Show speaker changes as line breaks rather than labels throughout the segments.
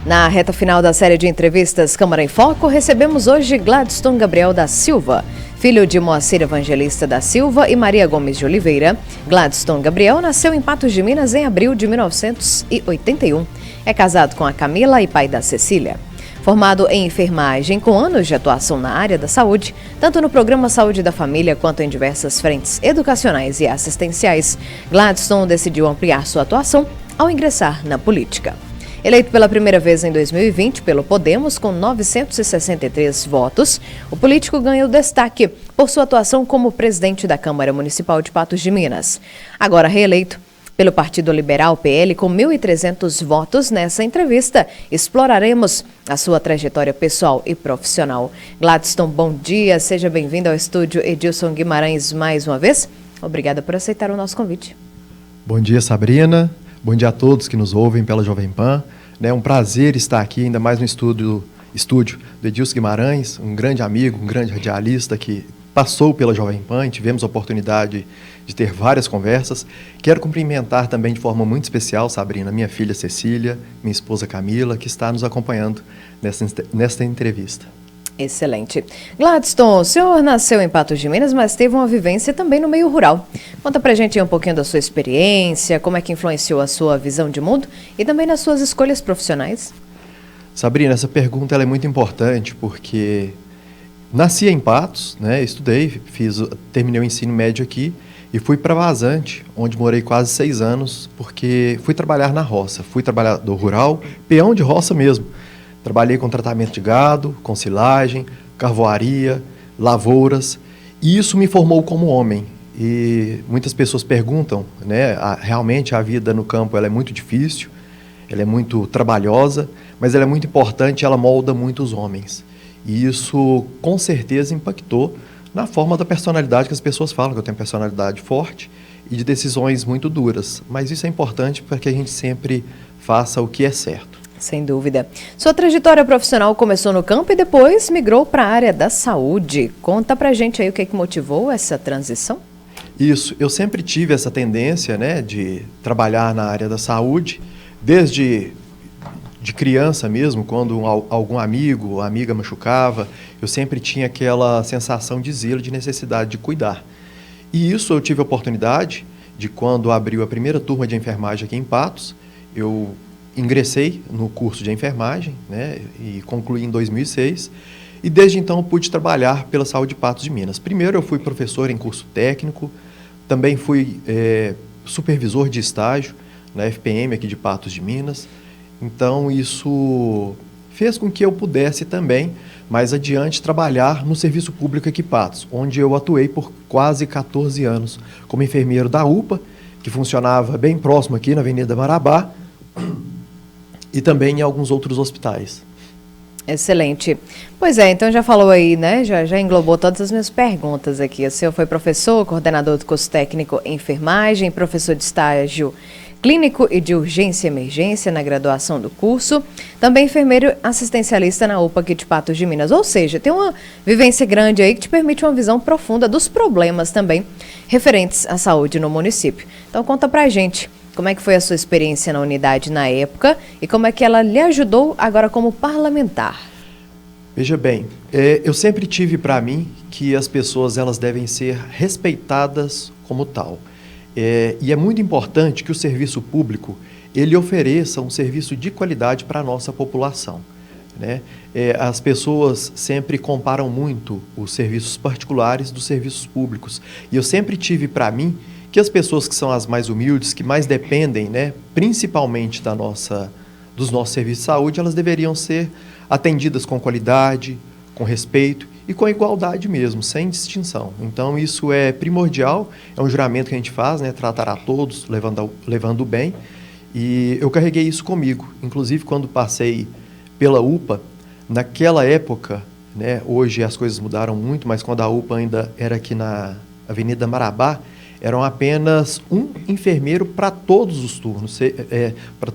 Na reta final da série de entrevistas Câmara em Foco, recebemos hoje Gladstone Gabriel da Silva. Filho de Moacir Evangelista da Silva e Maria Gomes de Oliveira, Gladstone Gabriel nasceu em Patos de Minas em abril de 1981. É casado com a Camila e pai da Cecília. Formado em enfermagem com anos de atuação na área da saúde, tanto no programa Saúde da Família quanto em diversas frentes educacionais e assistenciais, Gladstone decidiu ampliar sua atuação ao ingressar na política. Eleito pela primeira vez em 2020 pelo Podemos, com 963 votos, o político ganhou destaque por sua atuação como presidente da Câmara Municipal de Patos de Minas. Agora reeleito pelo Partido Liberal PL com 1.300 votos, nessa entrevista exploraremos a sua trajetória pessoal e profissional. Gladstone, bom dia, seja bem-vindo ao estúdio Edilson Guimarães mais uma vez. Obrigada por aceitar o nosso convite.
Bom dia, Sabrina. Bom dia a todos que nos ouvem pela Jovem Pan. É um prazer estar aqui, ainda mais no estúdio do Edilson Guimarães, um grande amigo, um grande radialista que passou pela Jovem Pan e tivemos a oportunidade de ter várias conversas. Quero cumprimentar também de forma muito especial, Sabrina, minha filha Cecília, minha esposa Camila, que está nos acompanhando nesta entrevista.
Excelente. Gladstone, o senhor nasceu em Patos de Minas, mas teve uma vivência também no meio rural. Conta pra gente aí um pouquinho da sua experiência, como é que influenciou a sua visão de mundo e também nas suas escolhas profissionais.
Sabrina, essa pergunta ela é muito importante porque nasci em Patos, né, estudei, terminei o ensino médio aqui e fui para Vazante, onde morei quase 6 anos, porque fui trabalhar na roça, fui trabalhador rural, peão de roça mesmo. Trabalhei com tratamento de gado, com silagem, carvoaria, lavouras, e isso me formou como homem. E muitas pessoas perguntam, né, realmente a vida no campo ela é muito difícil, ela é muito trabalhosa, mas ela é muito importante, ela molda muito os homens. E isso com certeza impactou na forma da personalidade que as pessoas falam, que eu tenho personalidade forte e de decisões muito duras. Mas isso é importante para que a gente sempre faça o que é certo.
Sem dúvida. Sua trajetória profissional começou no campo e depois migrou para a área da saúde. Conta pra gente aí o que motivou essa transição.
Isso, eu sempre tive essa tendência, né, de trabalhar na área da saúde, desde de criança mesmo, quando algum amigo ou amiga machucava, eu sempre tinha aquela sensação de zelo, de necessidade de cuidar. E isso eu tive a oportunidade de, quando abriu a primeira turma de enfermagem aqui em Patos, eu ingressei no curso de enfermagem, né, e concluí em 2006, e desde então eu pude trabalhar pela saúde de Patos de Minas. Primeiro eu fui professor em curso técnico, também fui supervisor de estágio na FPM aqui de Patos de Minas. Então isso fez com que eu pudesse também, mais adiante, trabalhar no serviço público aqui em Patos, onde eu atuei por quase 14 anos como enfermeiro da UPA, que funcionava bem próximo aqui na Avenida Marabá, e também em alguns outros hospitais.
Excelente. Pois é, então já falou aí, né? Já englobou todas as minhas perguntas aqui. O senhor foi professor, coordenador do curso técnico em enfermagem, professor de estágio clínico e de urgência e emergência na graduação do curso, também enfermeiro assistencialista na UPA aqui de Patos de Minas. Ou seja, tem uma vivência grande aí que te permite uma visão profunda dos problemas também referentes à saúde no município. Então conta pra gente. Como é que foi a sua experiência na unidade na época e como é que ela lhe ajudou agora como parlamentar?
Veja bem, eu sempre tive para mim que as pessoas elas devem ser respeitadas como tal. E é muito importante que o serviço público ele ofereça um serviço de qualidade para a nossa população, né? As pessoas sempre comparam muito os serviços particulares dos serviços públicos. E eu sempre tive para mim que as pessoas que são as mais humildes, que mais dependem, né, principalmente dos nossos serviços de saúde, elas deveriam ser atendidas com qualidade, com respeito e com igualdade mesmo, sem distinção. Então isso é primordial, é um juramento que a gente faz, né, tratar a todos, levando o bem, e eu carreguei isso comigo. Inclusive quando passei pela UPA, naquela época, né, hoje as coisas mudaram muito, mas quando a UPA ainda era aqui na Avenida Marabá, eram apenas um enfermeiro para todos os turnos, para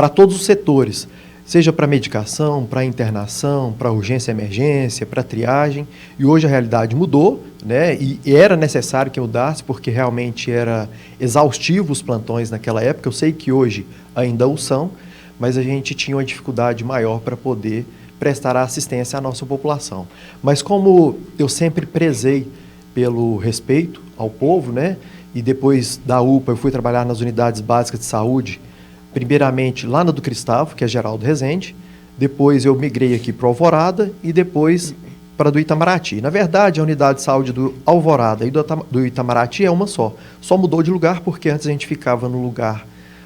todos os setores, seja para medicação, para internação, para urgência e emergência, para triagem, e hoje a realidade mudou, né? E era necessário que mudasse, porque realmente era exaustivo os plantões naquela época. Eu sei que hoje ainda o são, mas a gente tinha uma dificuldade maior para poder prestar assistência à nossa população. Mas como eu sempre prezei pelo respeito ao povo, né? E depois da UPA eu fui trabalhar nas unidades básicas de saúde, primeiramente lá na do Cristóvão, que é Geraldo Rezende, depois eu migrei aqui para o Alvorada e depois para do Itamaraty. Na verdade, a unidade de saúde do Alvorada e do Itamaraty é uma só mudou de lugar porque antes a gente ficava no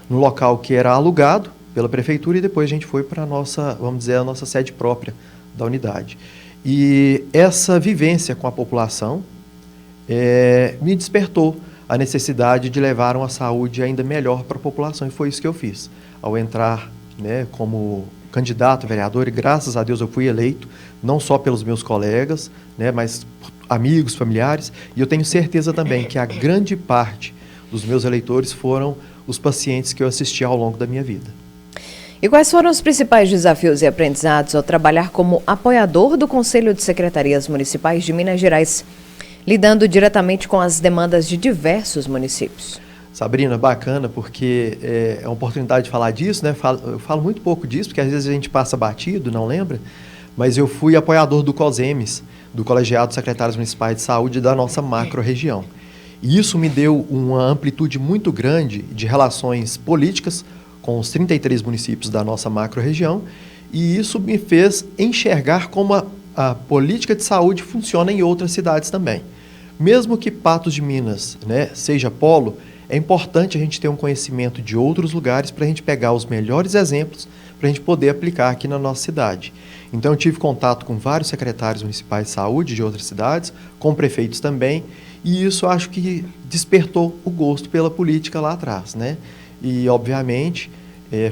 local que era alugado pela prefeitura e depois a gente foi para a nossa, vamos dizer, a nossa sede própria da unidade. E essa vivência com a população me despertou a necessidade de levar uma saúde ainda melhor para a população, e foi isso que eu fiz. Ao entrar, né, como candidato a vereador, e graças a Deus eu fui eleito, não só pelos meus colegas, né, mas amigos, familiares, e eu tenho certeza também que a grande parte dos meus eleitores foram os pacientes que eu assisti ao longo da minha vida.
E quais foram os principais desafios e aprendizados ao trabalhar como apoiador do Conselho de Secretarias Municipais de Minas Gerais, lidando diretamente com as demandas de diversos municípios?
Sabrina, bacana, porque é uma oportunidade de falar disso, né? Eu falo muito pouco disso, porque às vezes a gente passa batido, não lembra? Mas eu fui apoiador do COSEMES, do Colegiado de Secretários Municipais de Saúde da nossa macro-região. E isso me deu uma amplitude muito grande de relações políticas com os 33 municípios da nossa macro-região, e isso me fez enxergar como a política de saúde funciona em outras cidades também. Mesmo que Patos de Minas, né, seja polo, é importante a gente ter um conhecimento de outros lugares para a gente pegar os melhores exemplos para a gente poder aplicar aqui na nossa cidade. Então eu tive contato com vários secretários municipais de saúde de outras cidades, com prefeitos também, e isso acho que despertou o gosto pela política lá atrás, né? E obviamente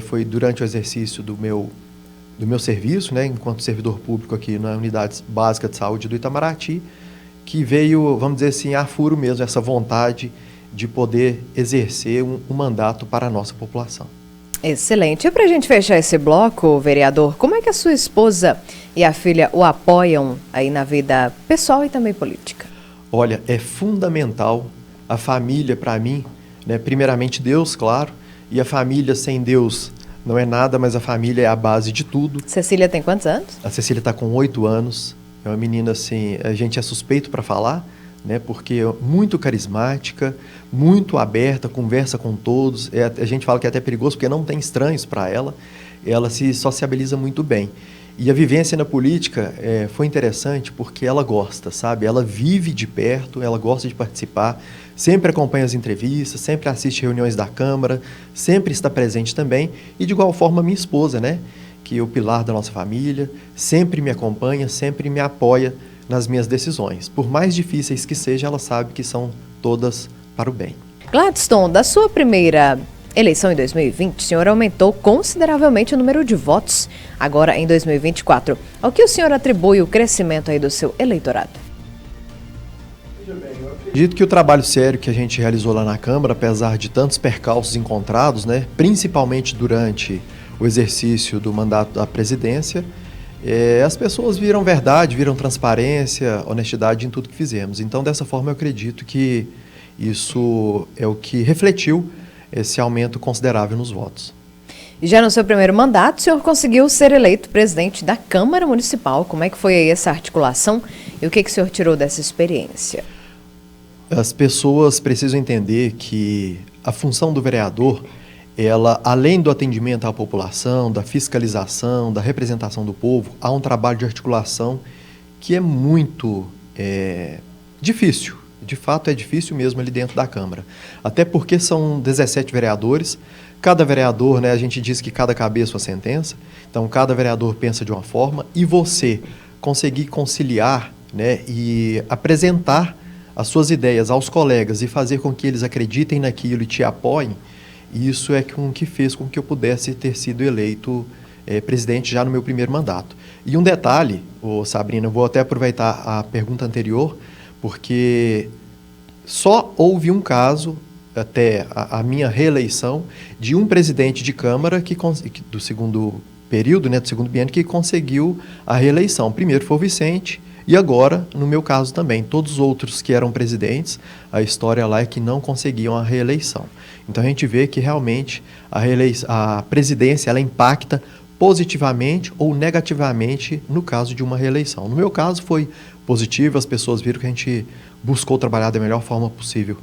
foi durante o exercício do meu serviço, né, enquanto servidor público aqui na unidade básica de saúde do Itamaraty, que veio, vamos dizer assim, a furo mesmo, essa vontade de poder exercer um mandato para a nossa população.
Excelente. E para a gente fechar esse bloco, vereador, como é que a sua esposa e a filha o apoiam aí na vida pessoal e também política?
Olha, é fundamental a família para mim, né? Primeiramente Deus, claro, e a família sem Deus não é nada, mas a família é a base de tudo.
Cecília tem quantos anos?
A Cecília está com 8 anos, é uma menina assim, a gente é suspeito para falar, né, porque é muito carismática, muito aberta, conversa com todos, a gente fala que é até perigoso porque não tem estranhos para ela se sociabiliza muito bem. E a vivência na política foi interessante porque ela gosta, sabe? Ela vive de perto, ela gosta de participar, sempre acompanha as entrevistas, sempre assiste reuniões da Câmara, sempre está presente também. E de igual forma minha esposa, né? Que é o pilar da nossa família, sempre me acompanha, sempre me apoia nas minhas decisões. Por mais difíceis que sejam, ela sabe que são todas para o bem.
Gladstone, da sua primeira eleição em 2020, o senhor aumentou consideravelmente o número de votos agora em 2024. Ao que o senhor atribui o crescimento aí do seu eleitorado?
Acredito que o trabalho sério que a gente realizou lá na Câmara, apesar de tantos percalços encontrados, né, principalmente durante o exercício do mandato da presidência, as pessoas viram verdade, viram transparência, honestidade em tudo que fizemos. Então, dessa forma, eu acredito que isso é o que refletiu esse aumento considerável nos votos.
E já no seu primeiro mandato, o senhor conseguiu ser eleito presidente da Câmara Municipal. Como é que foi aí essa articulação e o que o senhor tirou dessa experiência?
As pessoas precisam entender que a função do vereador, ela, além do atendimento à população, da fiscalização, da representação do povo, há um trabalho de articulação que é muito difícil. De fato, é difícil mesmo ali dentro da Câmara. Até porque são 17 vereadores. Cada vereador, né, a gente diz que cada cabeça é uma sentença. Então, cada vereador pensa de uma forma. E você conseguir conciliar, né, e apresentar as suas ideias aos colegas e fazer com que eles acreditem naquilo e te apoiem, isso é o que fez com que eu pudesse ter sido eleito presidente já no meu primeiro mandato. E um detalhe, Sabrina, eu vou até aproveitar a pergunta anterior, porque só houve um caso, até a minha reeleição, de um presidente de Câmara do segundo período, né, do segundo biênio, que conseguiu a reeleição. Primeiro foi o Vicente, E agora, no meu caso também, todos os outros que eram presidentes, a história lá é que não conseguiam a reeleição. Então a gente vê que realmente a presidência ela impacta positivamente ou negativamente no caso de uma reeleição. No meu caso foi positivo, as pessoas viram que a gente buscou trabalhar da melhor forma possível.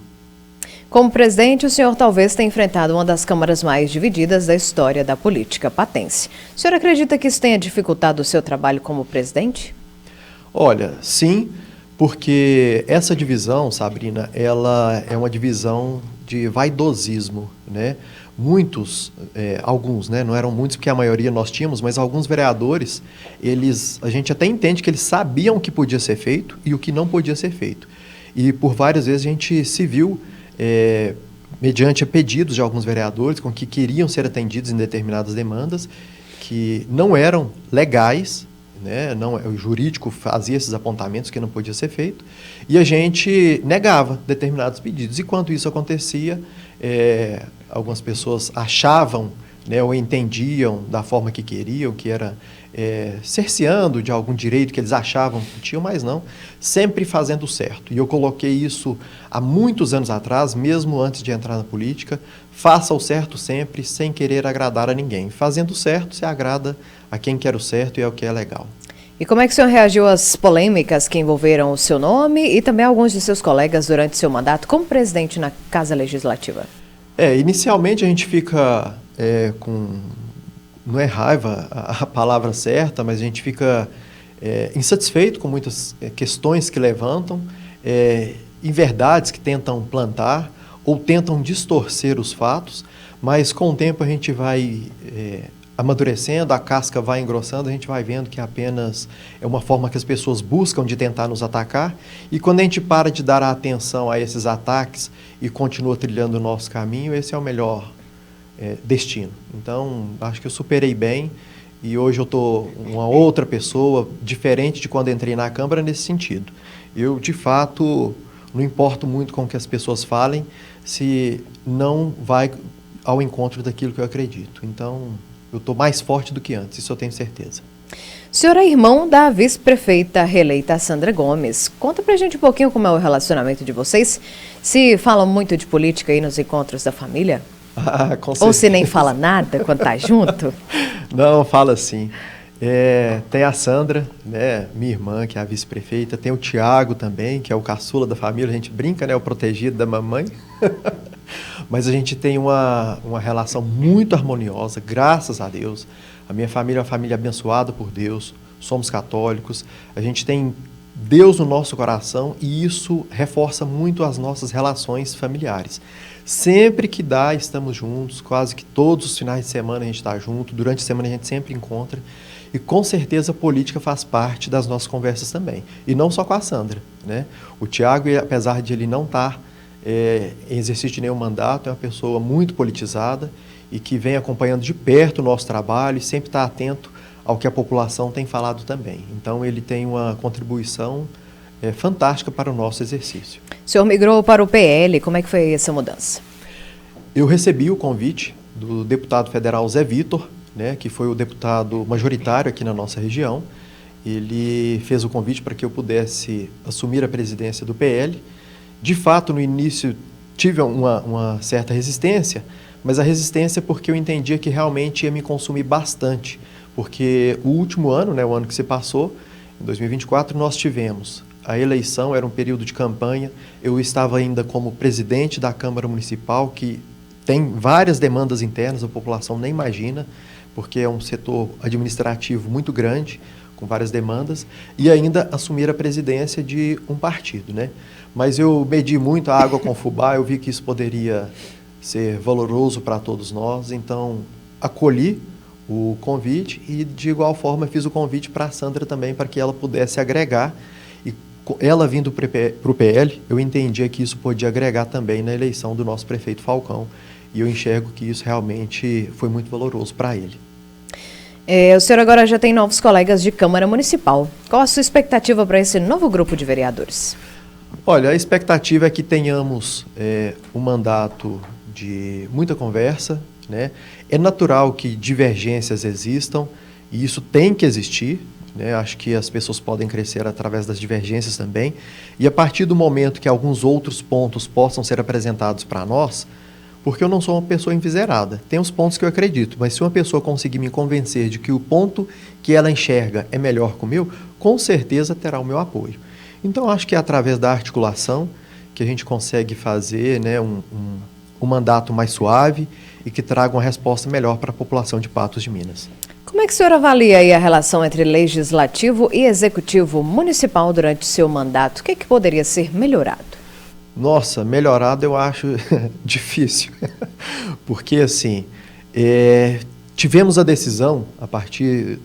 Como presidente, o senhor talvez tenha enfrentado uma das câmaras mais divididas da história da política patense. O senhor acredita que isso tenha dificultado o seu trabalho como presidente?
Olha, sim, porque essa divisão, Sabrina, ela é uma divisão de vaidosismo, né? Muitos, alguns, né? Não eram muitos porque a maioria nós tínhamos, mas alguns vereadores, a gente até entende que eles sabiam o que podia ser feito e o que não podia ser feito. E por várias vezes a gente se viu mediante pedidos de alguns vereadores com que queriam ser atendidos em determinadas demandas que não eram legais, né? Não, o jurídico fazia esses apontamentos que não podia ser feito e a gente negava determinados pedidos. E quando isso acontecia, algumas pessoas achavam, né, ou entendiam da forma que queriam, que era cerceando de algum direito que eles achavam que tinham, mas não, sempre fazendo certo. E eu coloquei isso há muitos anos atrás, mesmo antes de entrar na política, faça o certo sempre, sem querer agradar a ninguém. Fazendo certo, se agrada a quem quer o certo e é o que é legal.
E como é que o senhor reagiu às polêmicas que envolveram o seu nome e também alguns de seus colegas durante seu mandato como presidente na Casa Legislativa?
Inicialmente a gente fica não é raiva a palavra certa, mas a gente fica insatisfeito com muitas questões que levantam, inverdades que tentam plantar ou tentam distorcer os fatos, mas com o tempo a gente vai amadurecendo, a casca vai engrossando, a gente vai vendo que apenas é uma forma que as pessoas buscam de tentar nos atacar, e quando a gente para de dar atenção a esses ataques e continua trilhando o nosso caminho, esse é o melhor destino. Então, acho que eu superei bem e hoje eu estou uma outra pessoa, diferente de quando entrei na Câmara nesse sentido. Eu, de fato, não importo muito com o que as pessoas falem, se não vai ao encontro daquilo que eu acredito. Então, eu estou mais forte do que antes, isso eu tenho certeza.
O senhor é irmão da vice-prefeita reeleita Sandra Gomes. Conta pra gente um pouquinho como é o relacionamento de vocês. Se falam muito de política aí nos encontros da família?
Com
certeza. Ou se nem fala nada quando tá junto?
Não, fala sim. Tem a Sandra, né, minha irmã, que é a vice-prefeita. Tem o Tiago também, que é o caçula da família. A gente brinca, né, o protegido da mamãe. Mas a gente tem uma relação muito harmoniosa, graças a Deus. A minha família é uma família abençoada por Deus. Somos católicos. A gente tem Deus no nosso coração e isso reforça muito as nossas relações familiares. Sempre que dá, estamos juntos, quase que todos os finais de semana a gente está junto, durante a semana a gente sempre encontra e com certeza a política faz parte das nossas conversas também. E não só com a Sandra, né? O Tiago, apesar de ele não estar em exercício de nenhum mandato, é uma pessoa muito politizada e que vem acompanhando de perto o nosso trabalho e sempre está atento ao que a população tem falado também. Então ele tem uma contribuição fantástica para o nosso exercício.
O senhor migrou para o PL, como é que foi essa mudança?
Eu recebi o convite do deputado federal Zé Vitor, né, que foi o deputado majoritário aqui na nossa região. Ele fez o convite para que eu pudesse assumir a presidência do PL. De fato, no início tive uma certa resistência, mas a resistência é porque eu entendia que realmente ia me consumir bastante, porque o último ano, né, o ano que se passou, em 2024, nós tivemos a eleição, era um período de campanha, eu estava ainda como presidente da Câmara Municipal, que tem várias demandas internas, a população nem imagina, porque é um setor administrativo muito grande, com várias demandas, e ainda assumir a presidência de um partido, né? Mas eu medi muito a água com o fubá, eu vi que isso poderia ser valoroso para todos nós, então acolhi o convite e, de igual forma, fiz o convite para a Sandra também, para que ela pudesse agregar. E ela vindo para o PL, eu entendia que isso podia agregar também na eleição do nosso prefeito Falcão. E eu enxergo que isso realmente foi muito valoroso para ele.
O senhor agora já tem novos colegas de Câmara Municipal. Qual a sua expectativa para esse novo grupo de vereadores?
Olha, a expectativa é que tenhamos um mandato de muita conversa, né? É natural que divergências existam e isso tem que existir, né? Acho que as pessoas podem crescer através das divergências também. E a partir do momento que alguns outros pontos possam ser apresentados para nós, porque eu não sou uma pessoa enviesada. Tem os pontos que eu acredito, mas se uma pessoa conseguir me convencer de que o ponto que ela enxerga é melhor que o meu, com certeza terá o meu apoio. Então, acho que é através da articulação que a gente consegue fazer, né, um mandato mais suave e que traga uma resposta melhor para a população de Patos de Minas.
Como é que o senhor avalia aí a relação entre legislativo e executivo municipal durante o seu mandato? O que poderia ser melhorado?
Nossa, melhorado eu acho difícil, porque assim, tivemos a decisão a partir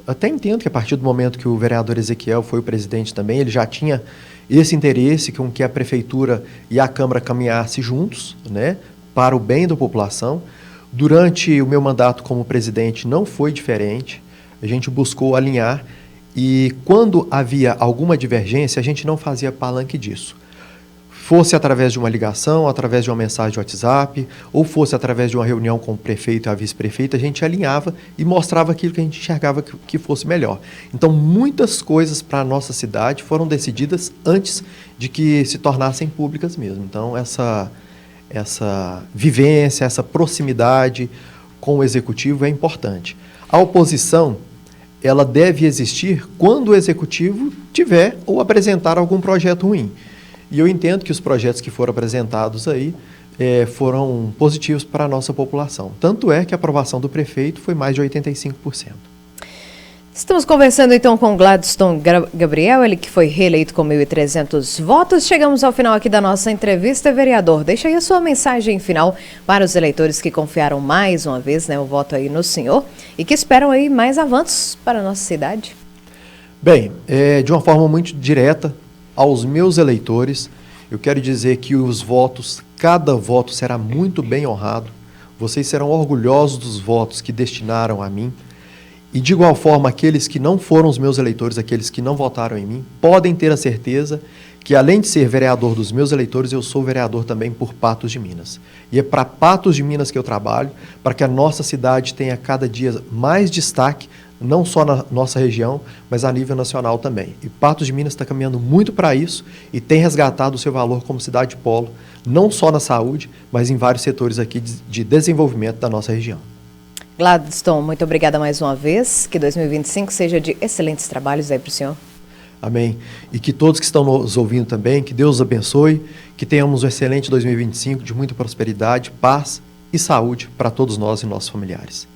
até entendo que a partir do momento que o vereador Ezequiel foi o presidente também, ele já tinha esse interesse com que a prefeitura e a Câmara caminhassem juntos, né, para o bem da população. Durante o meu mandato como presidente não foi diferente, a gente buscou alinhar e quando havia alguma divergência, a gente não fazia palanque disso. Fosse através de uma ligação, através de uma mensagem de WhatsApp, ou fosse através de uma reunião com o prefeito e a vice-prefeita, a gente alinhava e mostrava aquilo que a gente enxergava que fosse melhor. Então, muitas coisas para a nossa cidade foram decididas antes de que se tornassem públicas mesmo. Então, essa vivência, essa proximidade com o executivo é importante. A oposição, ela deve existir quando o executivo tiver ou apresentar algum projeto ruim. E eu entendo que os projetos que foram apresentados aí foram positivos para a nossa população. Tanto é que a aprovação do prefeito foi mais de 85%.
Estamos conversando então com Gladstone Gabriel, ele que foi reeleito com 1.300 votos. Chegamos ao final aqui da nossa entrevista. Vereador, deixa aí a sua mensagem final para os eleitores que confiaram mais uma vez, né, o voto aí no senhor e que esperam aí mais avanços para a nossa cidade.
Bem, de uma forma muito direta, aos meus eleitores, eu quero dizer que os votos, cada voto será muito bem honrado. Vocês serão orgulhosos dos votos que destinaram a mim. E de igual forma, aqueles que não foram os meus eleitores, aqueles que não votaram em mim, podem ter a certeza que além de ser vereador dos meus eleitores, eu sou vereador também por Patos de Minas. E é para Patos de Minas que eu trabalho, para que a nossa cidade tenha cada dia mais destaque, não só na nossa região, mas a nível nacional também. E Patos de Minas está caminhando muito para isso e tem resgatado o seu valor como cidade polo, não só na saúde, mas em vários setores aqui de desenvolvimento da nossa região.
Gladstone, muito obrigada mais uma vez. Que 2025 seja de excelentes trabalhos aí para o senhor.
Amém. E que todos que estão nos ouvindo também, que Deus os abençoe, que tenhamos um excelente 2025 de muita prosperidade, paz e saúde para todos nós e nossos familiares.